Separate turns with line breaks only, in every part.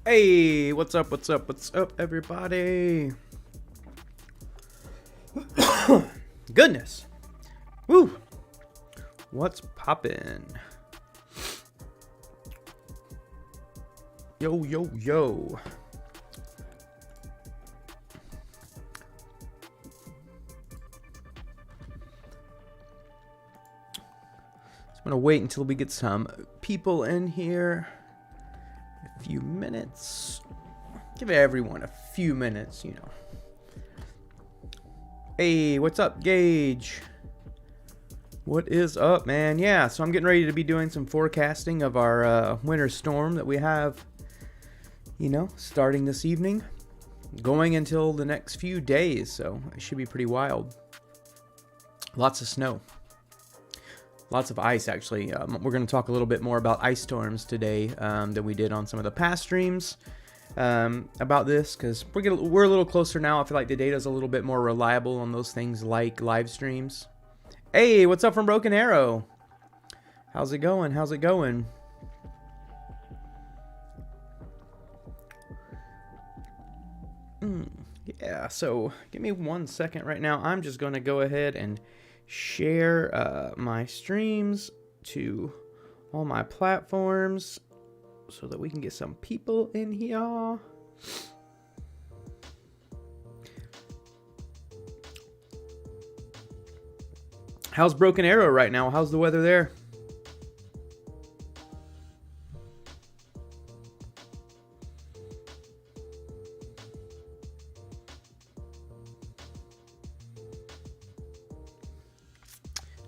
Hey, what's up, everybody? Goodness. Woo. What's poppin'? Yo, yo, yo. I'm gonna wait until we get some people in here. A few minutes. Give everyone a few minutes, you know. Hey, what's up, Gage? What is up, man? Yeah, so I'm getting ready to be doing some forecasting of our winter storm that we have, you know, starting this evening, going until the next few days, so it should be pretty wild. Lots of snow. Lots of ice, actually. We're going to talk a little bit more about ice storms today than we did on some of the past streams about this, because we're a little closer now. I feel like the data is a little bit more reliable on those things like live streams. Hey, what's up from Broken Arrow? How's it going? How's it going? Yeah, so give me 1 second right now. I'm just going to go ahead and share my streams to all my platforms so that we can get some people in here. How's Broken Arrow right now? How's the weather there?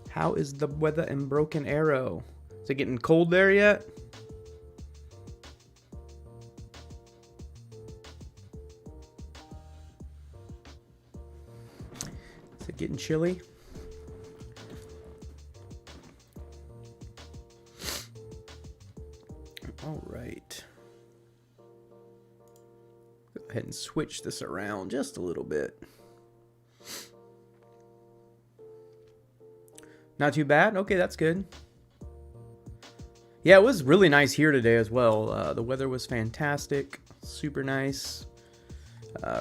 How is the weather in Broken Arrow? Is it getting cold there yet? Is it getting chilly? All right. Go ahead and switch this around just a little bit. Not too bad? Okay, that's good. Yeah, it was really nice here today as well. The weather was fantastic. Super nice.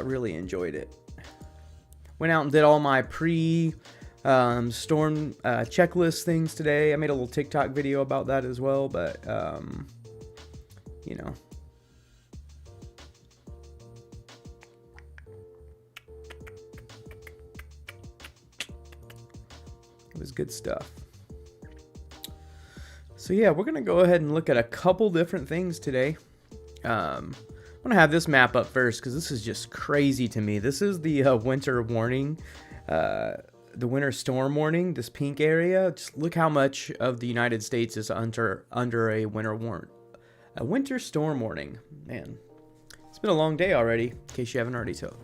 Really enjoyed it. Went out and did all my storm checklist things today. I made a little TikTok video about that as well, but, you know. It was good stuff. So yeah, we're going to go ahead and look at a couple different things today. I'm going to have this map up first because this is just crazy to me. This is the winter warning, the winter storm warning, this pink area. Just look how much of the United States is under a winter storm warning. Man, it's been a long day already, in case you haven't already told.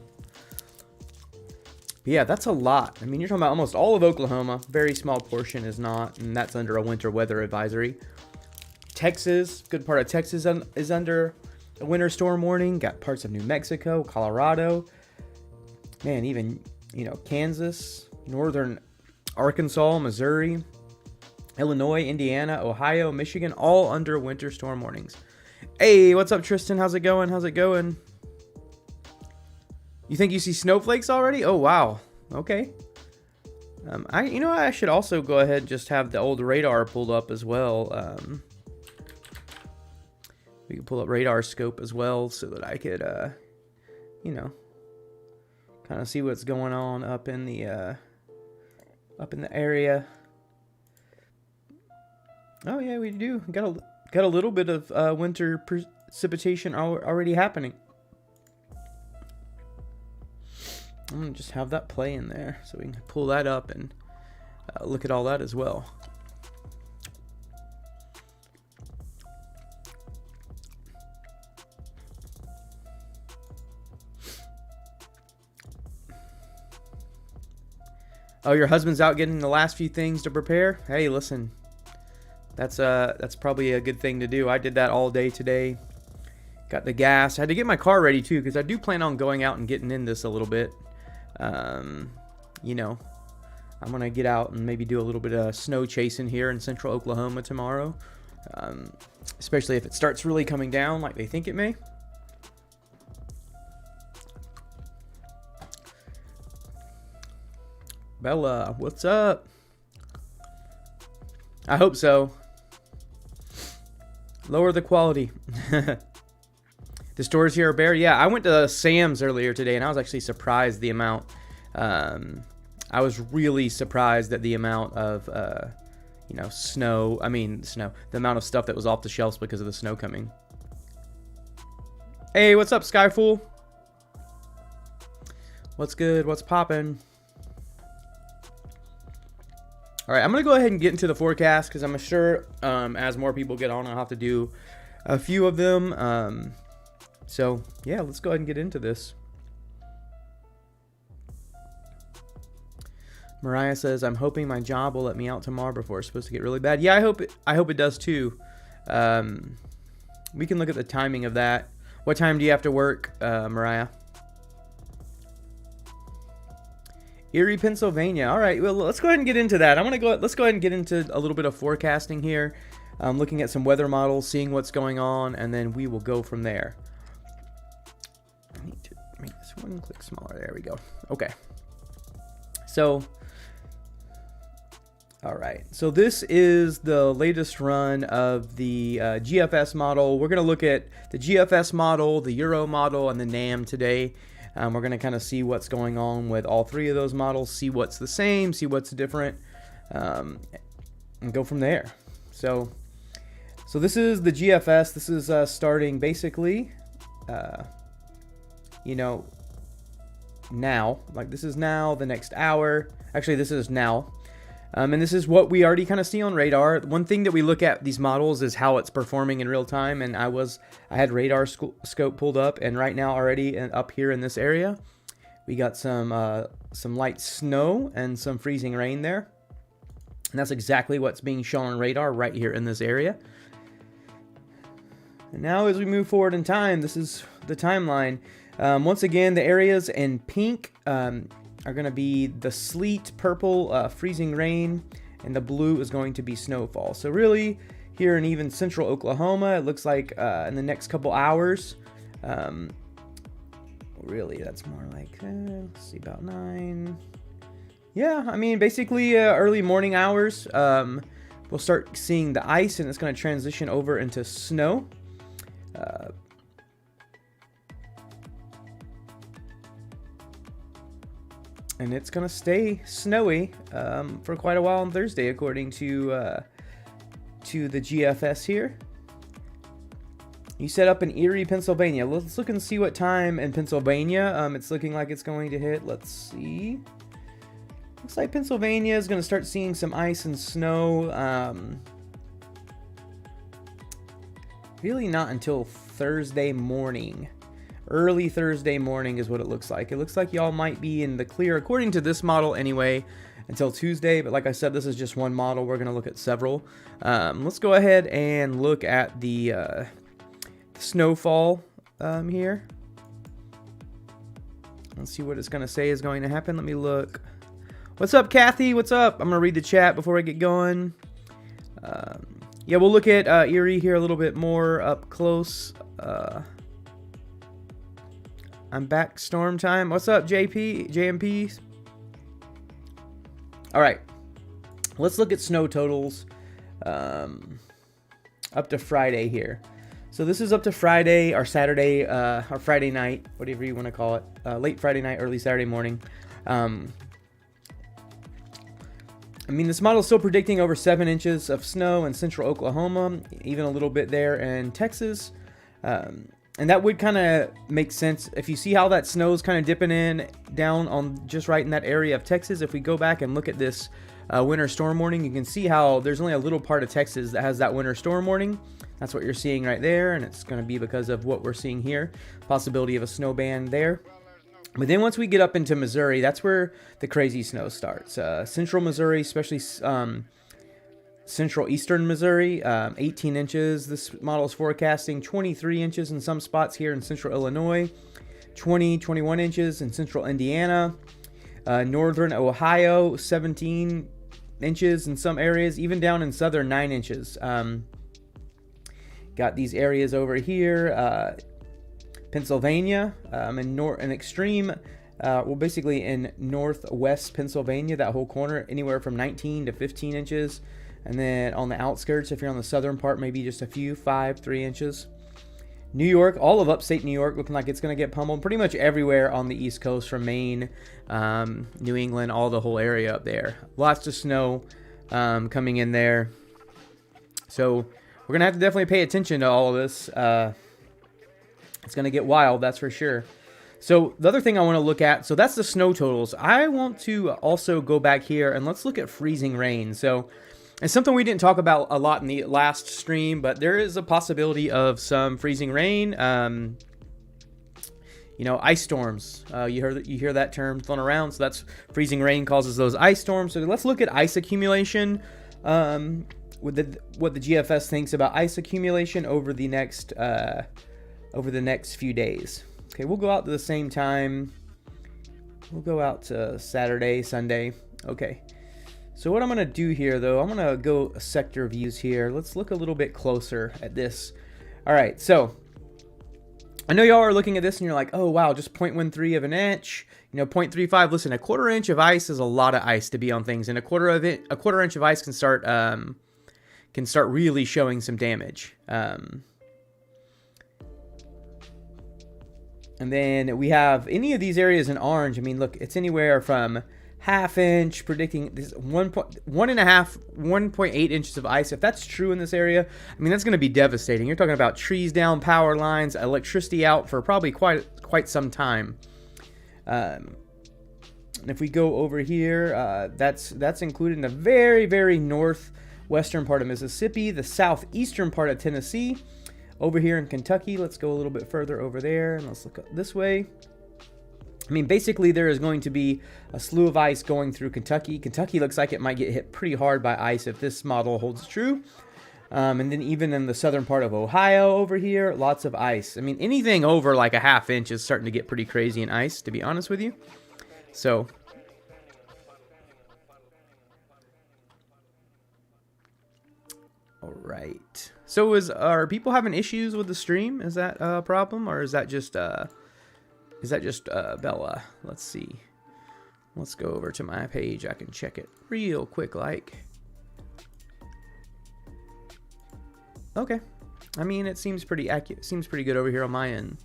But yeah, that's a lot. I mean, you're talking about almost all of Oklahoma. Very small portion is not, and that's under a winter weather advisory. Texas, good part of Texas is under a winter storm warning. Got parts of New Mexico, Colorado. Man, even, you know, Kansas, northern Arkansas, Missouri, Illinois, Indiana, Ohio, Michigan, all under winter storm warnings. Hey, what's up, Tristan? How's it going? How's it going? You think you see snowflakes already? Oh, wow. Okay. I should also go ahead and just have the old radar pulled up as well. We can pull up radar scope as well so that I could, you know, kind of see what's going on up in the area. Oh yeah, we do. Got a little bit of winter precipitation already happening. I'm going to just have that play in there so we can pull that up and look at all that as well. Oh, your husband's out getting the last few things to prepare? Hey, listen. That's probably a good thing to do. I did that all day today. Got the gas. I had to get my car ready too because I do plan on going out and getting in this a little bit. You know, I'm going to get out and maybe do a little bit of snow chasing here in central Oklahoma tomorrow. Especially if it starts really coming down like they think it may. Bella, what's up? I hope so. Lower the quality. The stores here are bare. Yeah, I went to Sam's earlier today, and I was actually surprised the amount. I was really surprised at the amount of, you know, the amount of stuff that was off the shelves because of the snow coming. Hey, what's up, Skyfool? What's good? What's poppin'? All right, I'm going to go ahead and get into the forecast because I'm sure as more people get on, I'll have to do a few of them. So, yeah, let's go ahead and get into this. Mariah says, I'm hoping my job will let me out tomorrow before it's supposed to get really bad. Yeah, I hope it does too. We can look at the timing of that. What time do you have to work, Mariah? Erie, Pennsylvania. All right, well, let's go ahead and get into that. Let's go ahead and get into a little bit of forecasting here. Looking at some weather models, seeing what's going on, and then we will go from there. I need to make this one click smaller. There we go. Okay. So, all right. So this is the latest run of the GFS model. We're going to look at the GFS model, the Euro model, and the NAM today. We're going to kind of see what's going on with all three of those models, see what's the same, see what's different, and go from there. So this is the GFS. This is starting basically, you know, now. Like this is now, the next hour. Actually, this is now. And this is what we already kind of see on radar. One thing that we look at these models is how it's performing in real time. And I had radar scope pulled up, and right now already up here in this area, we got some light snow and some freezing rain there. And that's exactly what's being shown on radar right here in this area. And now as we move forward in time, this is the timeline. Once again, the areas in pink are going to be the sleet, purple, freezing rain, and the blue is going to be snowfall. So really, here in even central Oklahoma, it looks like in the next couple hours, really, that's more like, let's see, about 9. Yeah, I mean, basically early morning hours, we'll start seeing the ice, and it's going to transition over into snow. And it's going to stay snowy for quite a while on Thursday, according to the GFS here. You set up in Erie, Pennsylvania. Let's look and see what time in Pennsylvania it's looking like it's going to hit. Let's see. Looks like Pennsylvania is going to start seeing some ice and snow. Really not until Thursday morning. Early Thursday morning is what it looks like. It looks like y'all might be in the clear, according to this model anyway, until Tuesday. But like I said, this is just one model. We're going to look at several. Let's go ahead and look at the snowfall here. Let's see what it's going to say is going to happen. Let me look. What's up, Kathy? What's up? I'm going to read the chat before I get going. Yeah, we'll look at Erie here a little bit more up close. I'm back, storm time. What's up, JMP? All right, let's look at snow totals up to Friday here. So this is up to Friday or Saturday or Friday night, whatever you want to call it. Late Friday night, early Saturday morning. I mean, this model is still predicting over 7 inches of snow in central Oklahoma, even a little bit there in Texas. And that would kind of make sense if you see how that snow is kind of dipping down on just right in that area of Texas. If we go back and look at this winter storm warning, you can see how there's only a little part of Texas that has that winter storm warning. That's what you're seeing right there, and it's going to be because of what we're seeing here. Possibility of a snow band there. But then once we get up into Missouri, that's where the crazy snow starts. Central Missouri, especially central eastern Missouri, 18 inches. This model is forecasting 23 inches in some spots here in central Illinois, 21 inches in central Indiana, northern Ohio, 17 inches in some areas, even down in southern 9 inches. Got these areas over here, Pennsylvania, and extreme well, basically in northwest Pennsylvania, that whole corner, anywhere from 19 to 15 inches. And then on the outskirts, if you're on the southern part, maybe just a few, 3 inches. New York, all of upstate New York looking like it's going to get pummeled. Pretty much everywhere on the East Coast from Maine, New England, all the whole area up there. Lots of snow coming in there. So we're going to have to definitely pay attention to all of this. It's going to get wild, that's for sure. So the other thing I want to look at, so that's the snow totals. I want to also go back here and let's look at freezing rain. So it's something we didn't talk about a lot in the last stream, but there is a possibility of some freezing rain. You know, ice storms. You hear that term thrown around. So that's freezing rain causes those ice storms. So let's look at ice accumulation. What the GFS thinks about ice accumulation over the next few days. Okay, we'll go out to the same time. We'll go out to Saturday, Sunday. Okay. So what I'm going to do here, though, I'm going to go sector views here. Let's look a little bit closer at this. All right, so I know y'all are looking at this and you're like, oh, wow, just 0.13 of an inch, you know, 0.35. Listen, a quarter inch of ice is a lot of ice to be on things, and a quarter inch of ice can start really showing some damage. And then we have any of these areas in orange. I mean, look, it's anywhere from half inch, predicting this 1.8 inches of ice. If that's true in this area, I mean, that's going to be devastating. You're talking about trees down, power lines, electricity out for probably quite some time. And if we go over here, that's included in the very, very northwestern part of Mississippi, the southeastern part of Tennessee. Over here in Kentucky, let's go a little bit further over there, and let's look up this way. I mean, basically, there is going to be a slew of ice going through Kentucky. Kentucky looks like it might get hit pretty hard by ice if this model holds true. And then even in the southern part of Ohio over here, lots of ice. I mean, anything over like a half inch is starting to get pretty crazy in ice, to be honest with you. So all right. So are people having issues with the stream? Is that a problem, or is that just Bella? Let's see. Let's go over to my page. I can check it real quick like. Okay. I mean, it seems pretty accurate. Seems pretty good over here on my end.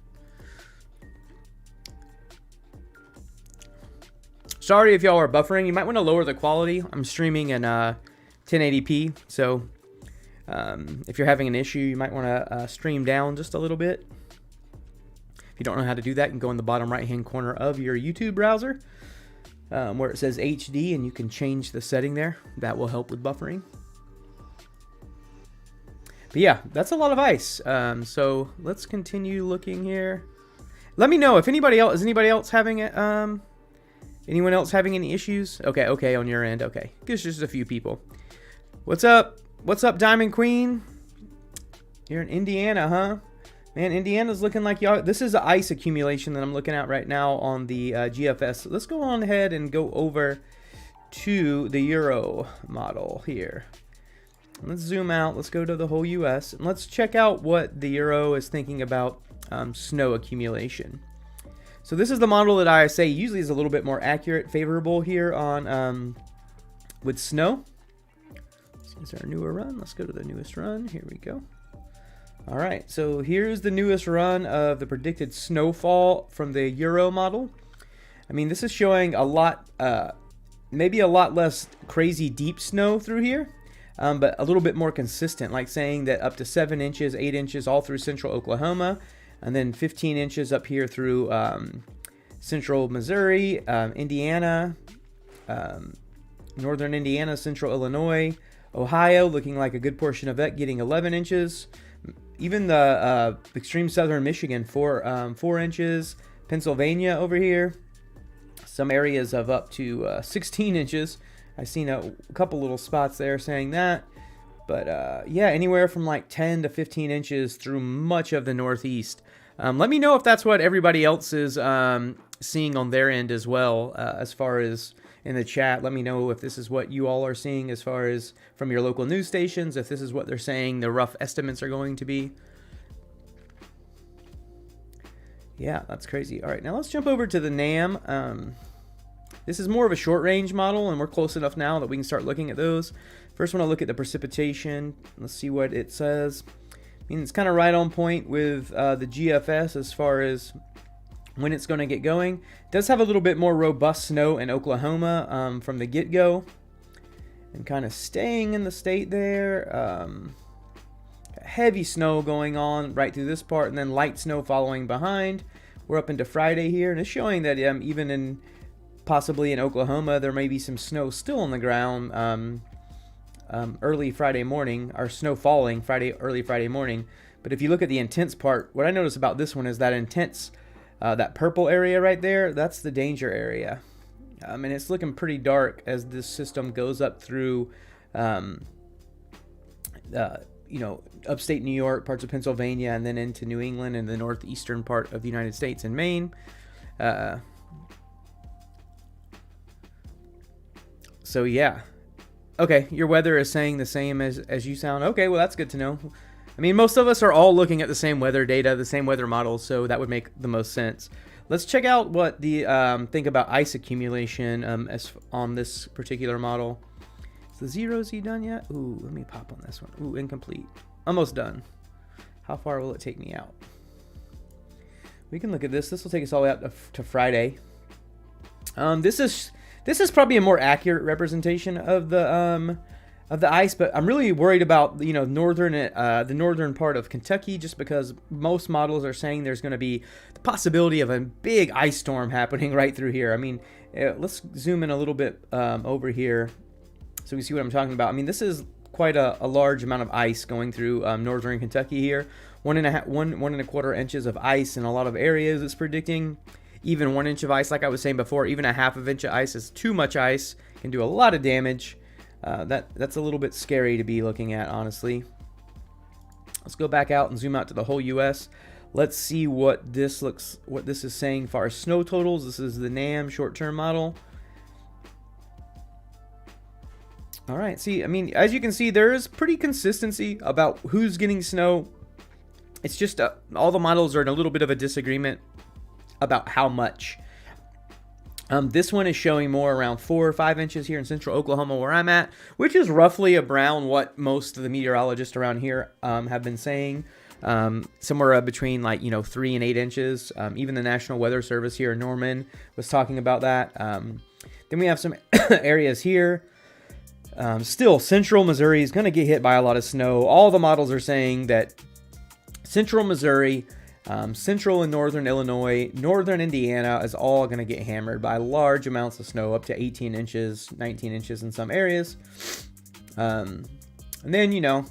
Sorry if y'all are buffering. You might want to lower the quality. I'm streaming in 1080p, so if you're having an issue, you might want to stream down just a little bit. If you don't know how to do that, you can go in the bottom right-hand corner of your YouTube browser where it says HD, and you can change the setting there. That will help with buffering. But yeah, that's a lot of ice. So let's continue looking here. Let me know if anybody else, is anybody else having it? Anyone else having any issues? Okay, on your end. Okay, it's just a few people. What's up? What's up, Diamond Queen? You're in Indiana, huh? Man, Indiana's looking like y'all. This is the ice accumulation that I'm looking at right now on the GFS. So let's go on ahead and go over to the Euro model here. Let's zoom out. Let's go to the whole US, and let's check out what the Euro is thinking about snow accumulation. So this is the model that I say usually is a little bit more accurate, favorable here on with snow. Is there a newer run? Let's go to the newest run. Here we go. All right, so here's the newest run of the predicted snowfall from the Euro model. I mean, this is showing a lot, maybe a lot less crazy deep snow through here, but a little bit more consistent, like saying that up to 7 inches, 8 inches all through central Oklahoma, and then 15 inches up here through central Missouri, Indiana, northern Indiana, central Illinois, Ohio, looking like a good portion of that getting 11 inches. Even the extreme southern Michigan, 4 inches. Pennsylvania over here, some areas of up to 16 inches. I've seen a couple little spots there saying that. But yeah, anywhere from like 10 to 15 inches through much of the Northeast. Let me know if that's what everybody else is seeing on their end as well, as far as in the chat. Let me know if this is what you all are seeing as far as from your local news stations, if this is what they're saying the rough estimates are going to be. Yeah, that's crazy. All right, now let's jump over to the NAM. This is more of a short range model, and we're close enough now that we can start looking at those. First, I want to look at the precipitation. Let's see what it says. I mean, it's kind of right on point with the GFS as far as when it's going to get going. It does have a little bit more robust snow in Oklahoma from the get-go, and kind of staying in the state there. Heavy snow going on right through this part, and then light snow following behind. We're up into Friday here, and it's showing that even in possibly in Oklahoma, there may be some snow still on the ground early Friday morning, or snow falling early Friday morning. But if you look at the intense part, what I notice about this one is that intense, that purple area right there, that's the danger area. And it's looking pretty dark as this system goes up through, upstate New York, parts of Pennsylvania, and then into New England and the northeastern part of the United States and Maine. So yeah. Okay, your weather is saying the same as you sound. Okay, well that's good to know. I mean, most of us are all looking at the same weather data, the same weather models, so that would make the most sense. Let's check out what the think about ice accumulation as on this particular model. Is the 0Z done yet? Ooh, let me pop on this one. Ooh, incomplete. Almost done. How far will it take me out? We can look at this. This will take us all the way up to Friday. This is probably a more accurate representation of the ice, but I'm really worried about the northern part of Kentucky, just because most models are saying there's going to be the possibility of a big ice storm happening right through here. I mean, let's zoom in a little bit over here so we see what I'm talking about. I mean, this is quite a large amount of ice going through northern Kentucky here. 1.25 inches of ice in a lot of areas. It's predicting. Even 1 inch of ice, like I was saying before, even a half of inch of ice is too much ice. Can do a lot of damage. That's a little bit scary to be looking at, honestly. Let's go back out and zoom out to the whole U.S. Let's see what this is saying as far as snow totals. This is the NAM short-term model. All right, see, I mean, as you can see, there is pretty consistency about who's getting snow. It's just all the models are in a little bit of a disagreement about how much. This one is showing more around 4 or 5 inches here in central Oklahoma where I'm at, which is roughly around what most of the meteorologists around here have been saying. Somewhere between 3 and 8 inches. Even the National Weather Service here in Norman was talking about that. Then we have some areas here. Still, central Missouri is going to get hit by a lot of snow. All the models are saying that central Missouri, central and northern Illinois, northern Indiana is all going to get hammered by large amounts of snow, up to 18 inches, 19 inches in some areas. And then,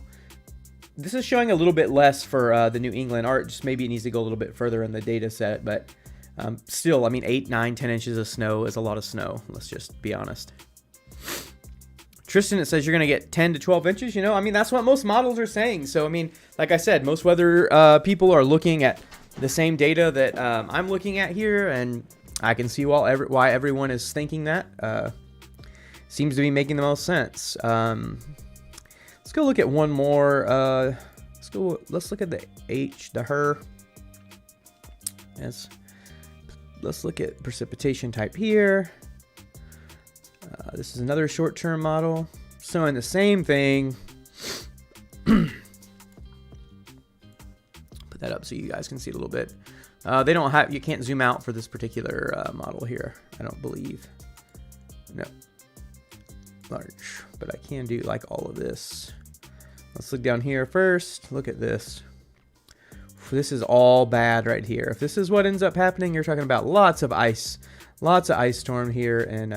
this is showing a little bit less for the New England art. Just maybe it needs to go a little bit further in the data set. But still, I mean, 8, 9, 10 inches of snow is a lot of snow. Let's just be honest. Tristan, it says you're going to get 10 to 12 inches. I mean, that's what most models are saying. So, I mean, like I said, most weather people are looking at the same data that I'm looking at here, and I can see why everyone is thinking that. Seems to be making the most sense. Let's go look at one more. Let's look at the her. Let's look at precipitation type here. This is another short-term model, showing the same thing. Put that up so you guys can see it a little bit. You can't zoom out for this particular model here, I don't believe. No, large, but I can do like all of this. Let's look down here first. Look at this. This is all bad right here. If this is what ends up happening, you're talking about lots of ice storm here in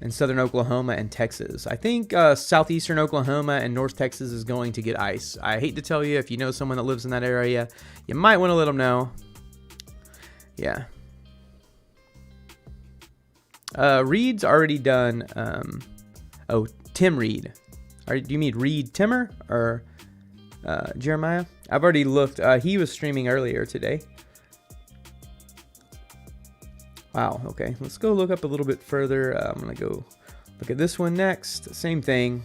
southern Oklahoma and Texas. I think southeastern Oklahoma and North Texas is going to get ice. I hate to tell you, if you know someone that lives in that area, you might want to let them know. Yeah. Reed's already done. Tim Reed. Do you mean Reed Timmer or Jeremiah? I've already looked. He was streaming earlier today. Wow, okay. Let's go look up a little bit further. I'm going to go look at this one next. Same thing.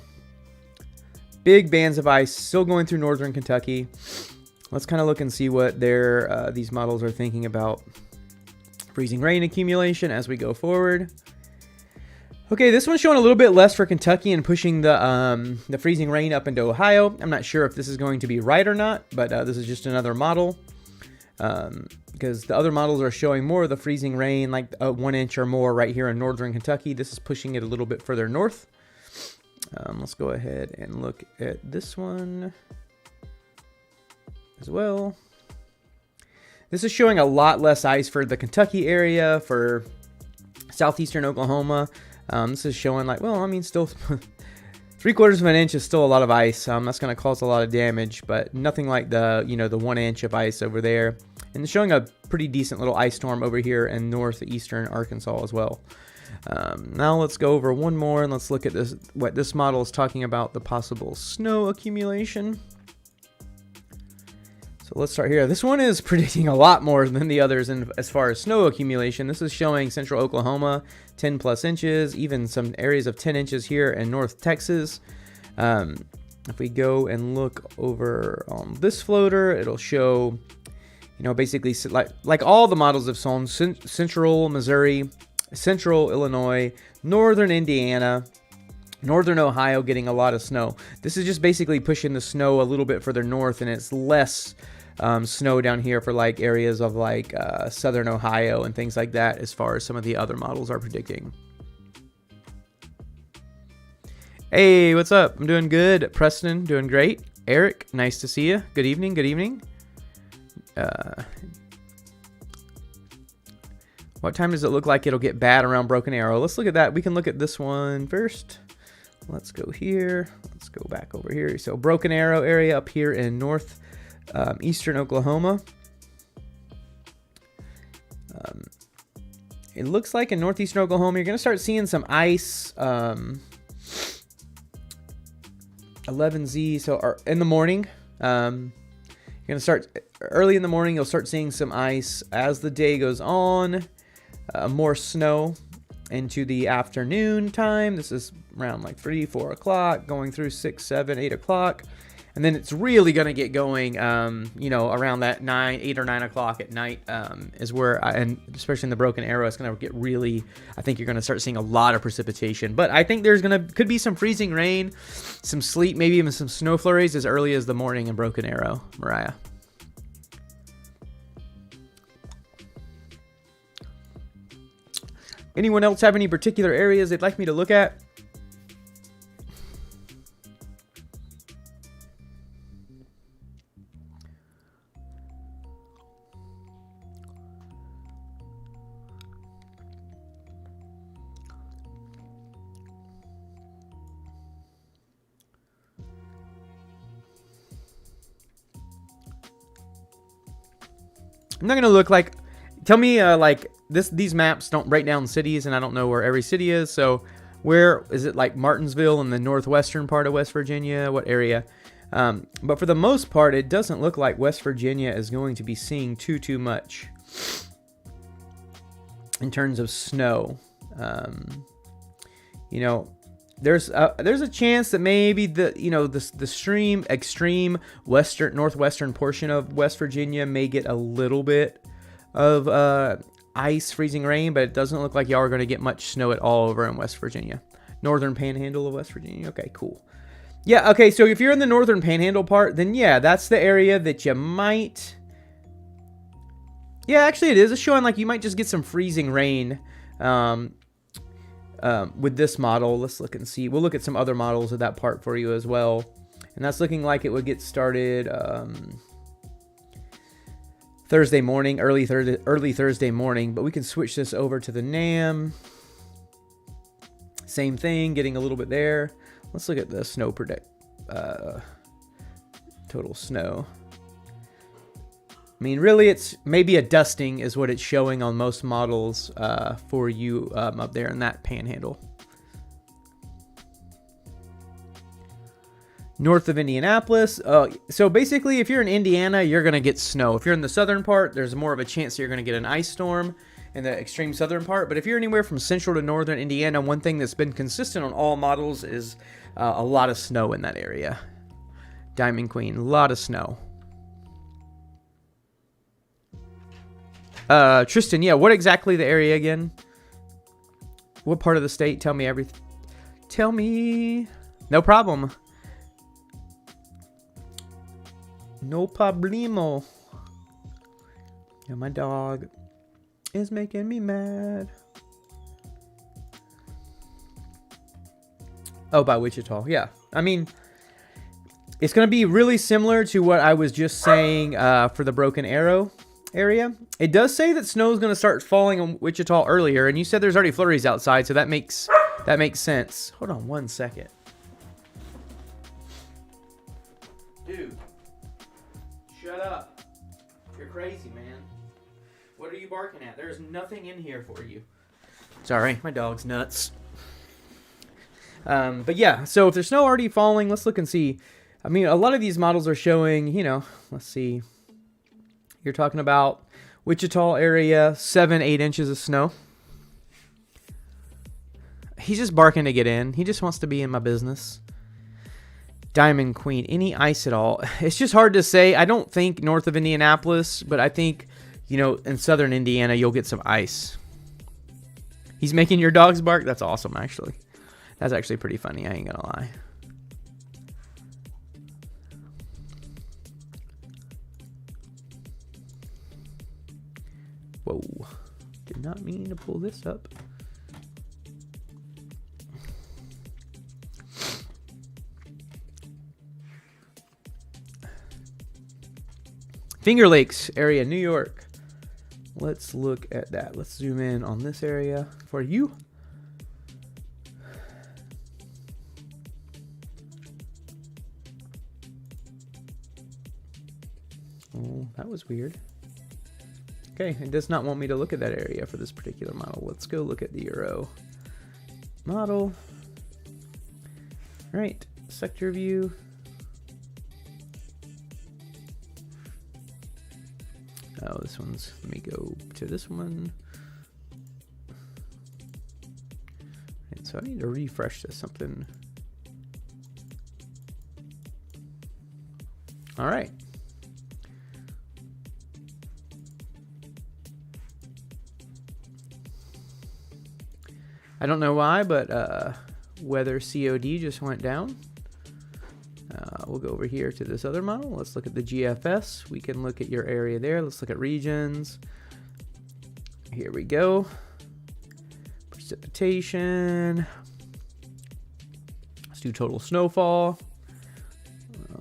Big bands of ice still going through northern Kentucky. let's kind of look and see what these models are thinking about freezing rain accumulation as we go forward. Okay, this one's showing a little bit less for Kentucky and pushing the freezing rain up into Ohio. I'm not sure if this is going to be right or not, but this is just another model. Because the other models are showing more of the freezing rain, like 1 inch or more right here in northern Kentucky. This is pushing it a little bit further north. Let's go ahead and look at this one as well. This is showing a lot less ice for the Kentucky area, for southeastern Oklahoma. This is showing like, well, I mean, still 3/4 of an inch is still a lot of ice. That's going to cause a lot of damage, but nothing like the 1 inch of ice over there. And it's showing a pretty decent little ice storm over here in northeastern Arkansas as well. Now let's go over one more and let's look at this. What this model is talking about, the possible snow accumulation. So let's start here. This one is predicting a lot more than the others as far as snow accumulation. This is showing central Oklahoma 10+ inches, even some areas of 10 inches here in North Texas. If we go and look over on this floater, it'll show, basically like all the models have shown, central Missouri, central Illinois, northern Indiana, northern Ohio getting a lot of snow. This is just basically pushing the snow a little bit further north, and it's less snow down here for like areas of like southern Ohio and things like that, as far as some of the other models are predicting. Hey, what's up? I'm doing good. Preston, doing great. Eric, nice to see you. Good evening. Good evening. What time does it look like it'll get bad around Broken Arrow? Let's look at that. We can look at this one first. Let's go here. Let's go back over here. So Broken Arrow area up here in eastern Oklahoma. It looks like in northeastern Oklahoma, you're going to start seeing some ice. 11Z, so in the morning. You're going to start early in the morning. You'll start seeing some ice as the day goes on. More snow into the afternoon time. This is around like 3, 4 o'clock, going through 6, 7, 8 o'clock. And then it's really going to get going, around that 8 or 9 o'clock at night is where, and especially in the Broken Arrow, it's going to get really, I think you're going to start seeing a lot of precipitation. But I think could be some freezing rain, some sleet, maybe even some snow flurries as early as the morning in Broken Arrow, Mariah. Anyone else have any particular areas they'd like me to look at? I'm not going to look like... Tell me, these maps don't break down cities, and I don't know where every city is. So where is it, like Martinsville in the northwestern part of West Virginia? What area? But for the most part, it doesn't look like West Virginia is going to be seeing too much in terms of snow. There's a chance that maybe the extreme northwestern portion of West Virginia may get a little bit of ice, freezing rain, but it doesn't look like y'all are going to get much snow at all over in West Virginia. Northern Panhandle of West Virginia. Okay, cool. Yeah, okay, so if you're in the Northern Panhandle part, then yeah, that's the area that you might... Yeah, actually it is. It's showing like you might just get some freezing rain with this model. Let's look and see. We'll look at some other models of that part for you as well. And that's looking like it would get started... Thursday morning, early Thursday morning, but we can switch this over to the NAM. Same thing, getting a little bit there. Let's look at the snow total snow. I mean, really, it's maybe a dusting is what it's showing on most models for you up there in that panhandle. North of Indianapolis. So basically, if you're in Indiana, you're going to get snow. If you're in the southern part, there's more of a chance that you're going to get an ice storm in the extreme southern part. But if you're anywhere from central to northern Indiana, one thing that's been consistent on all models is a lot of snow in that area. Diamond Queen, a lot of snow. Tristan, yeah, what exactly the area again? What part of the state? Tell me everything. Tell me. No problem. No problemo. Yeah, my dog is making me mad. Oh, by Wichita. Yeah. I mean, it's going to be really similar to what I was just saying for the Broken Arrow area. It does say that snow is going to start falling on Wichita earlier, and you said there's already flurries outside, so that makes sense. Hold on one second. Dude, shut up. You're crazy, man. What are you barking at? There's nothing in here for you. Sorry, my dog's nuts. But yeah, so if there's snow already falling, let's look and see. I mean, a lot of these models are showing, you know, let's see. You're talking about Wichita area, 7-8 inches of snow. He's just barking to get in. He just wants to be in my business. Diamond Queen, any ice at all? It's just hard to say. I don't think north of Indianapolis, but I think, you know, in southern Indiana, you'll get some ice. He's making your dogs bark? That's awesome, actually. That's actually pretty funny, I ain't gonna lie. Whoa. Did not mean to pull this up. Finger Lakes area, New York. Let's look at that. Let's zoom in on this area for you. Oh, that was weird. Okay, it does not want me to look at that area for this particular model. Let's go look at the Euro model. All right, sector view. Oh, this one's, let me go to this one. And so I need to refresh this something. All right. I don't know why, but weather COD just went down. We'll go over here to this other model. Let's look at the GFS. We can look at your area there. Let's look at regions. Here we go. Precipitation. Let's do total snowfall.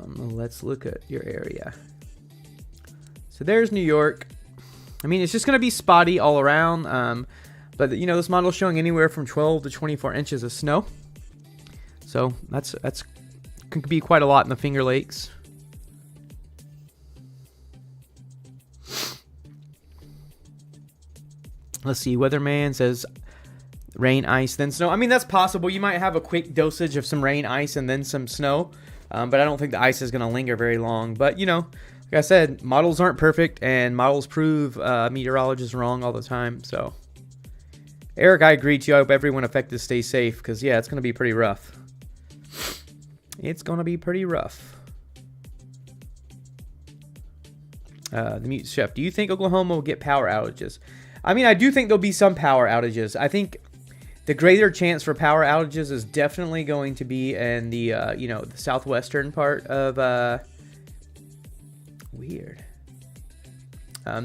Let's look at your area. So there's New York. I mean, it's just going to be spotty all around. But, you know, this model is showing anywhere from 12 to 24 inches of snow. So that's could be quite a lot in the Finger Lakes. Let's see. Weatherman says rain, ice, then snow. I mean, that's possible. You might have a quick dosage of some rain, ice, and then some snow. But I don't think the ice is going to linger very long. But, you know, like I said, models aren't perfect, and models prove meteorologists wrong all the time. So, Eric, I agree too. I hope everyone affected stays safe because, yeah, it's going to be pretty rough. It's going to be pretty rough. The Mute Chef, do you think Oklahoma will get power outages? I mean, I do think there'll be some power outages. I think the greater chance for power outages is definitely going to be in the, you know, the southwestern part of, the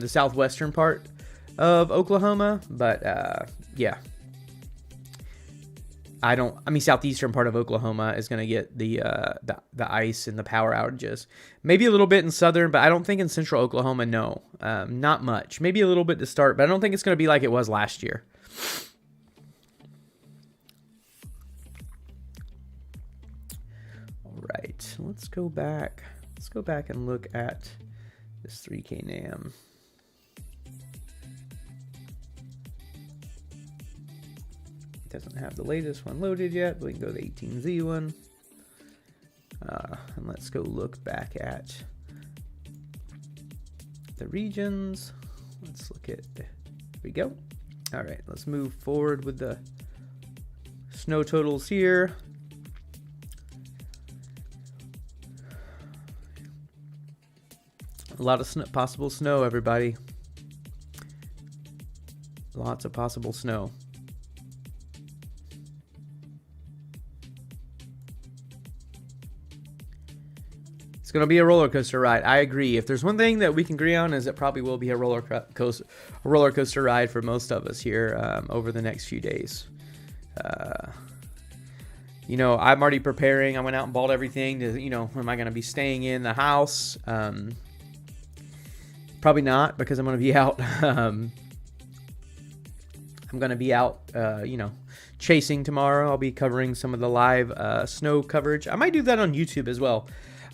southwestern part of Oklahoma. But, yeah. I mean, southeastern part of Oklahoma is going to get the ice and the power outages. Maybe a little bit in southern, but I don't think in central Oklahoma, no. Not much. Maybe a little bit to start, but I don't think it's going to be like it was last year. All right, let's go back. Let's go back and look at this 3K NAM. Doesn't have the latest one loaded yet, but we can go to the 18Z one. And let's go look back at the regions. Let's look at, here we go. All right, let's move forward with the snow totals here. A lot of possible snow, everybody. Lots of possible snow. It's going to be a roller coaster ride. I agree. If there's one thing that we can agree on, is it probably will be a roller coaster ride for most of us here over the next few days. You know, I'm already preparing. I went out and bought everything. To, you know, am I going to be staying in the house? Probably not, because I'm going to be out. I'm going to be out, you know, chasing tomorrow. I'll be covering some of the live snow coverage. I might do that on YouTube as well.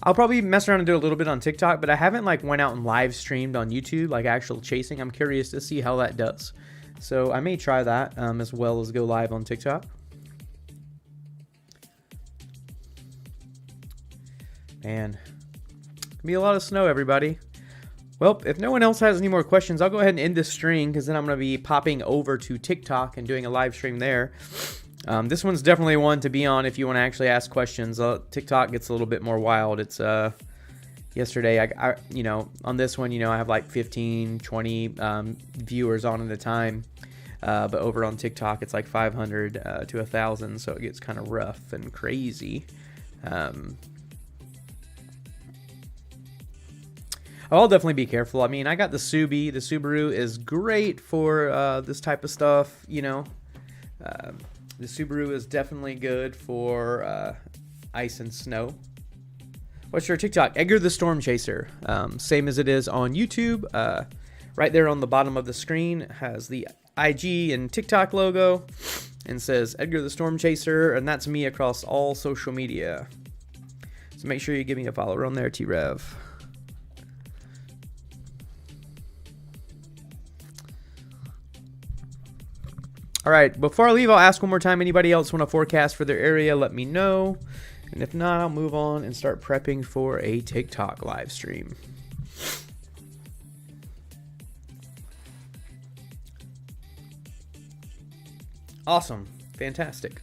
I'll probably mess around and do a little bit on TikTok, but I haven't like went out and live streamed on YouTube, like actual chasing. I'm curious to see how that does. So I may try that as well as go live on TikTok. Man, it's gonna be a lot of snow, everybody. Well, if no one else has any more questions, I'll go ahead and end this stream, because then I'm going to be popping over to TikTok and doing a live stream there. This one's definitely one to be on if you want to actually ask questions. TikTok gets a little bit more wild. It's yesterday, I you know, on this one, you know, I have like 15, 20 viewers on at a time. But over on TikTok, it's like 500 to 1,000, so it gets kind of rough and crazy. I'll definitely be careful. I mean, I got the Subi. The Subaru is great for this type of stuff, you know. The Subaru is definitely good for ice and snow. What's your TikTok? Edgar the Storm Chaser. Same as it is on YouTube. Right there on the bottom of the screen has the IG and TikTok logo and says Edgar the Storm Chaser, and that's me across all social media. So make sure you give me a follow on there, T-Rev. All right, before I leave, I'll ask one more time. Anybody else want to forecast for their area? Let me know. And if not, I'll move on and start prepping for a TikTok live stream. Awesome. Fantastic.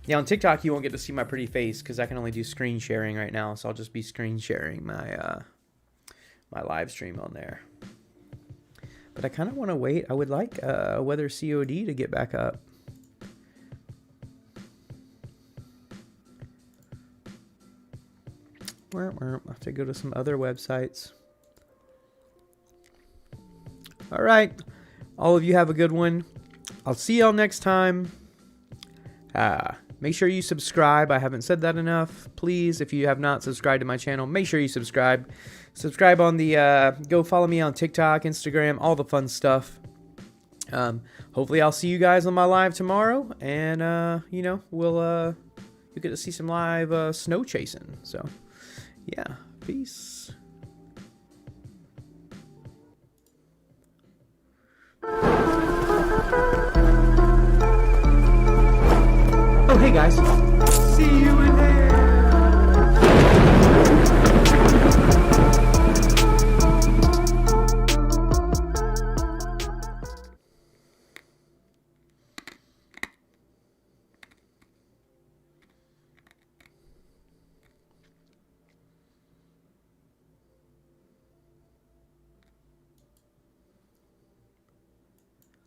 Yeah, on TikTok, you won't get to see my pretty face because I can only do screen sharing right now. So I'll just be screen sharing my, my live stream on there. But I kind of want to wait. I would like Weather COD to get back up. I'll have to go to some other websites. All right. All of you have a good one. I'll see y'all next time. Make sure you subscribe. I haven't said that enough. Please, if you have not subscribed to my channel, make sure you subscribe. Subscribe on the, go follow me on TikTok, Instagram, all the fun stuff. Hopefully I'll see you guys on my live tomorrow. And, you know, we'll, you get to see some live snow chasing. So, yeah, peace. Oh, hey guys.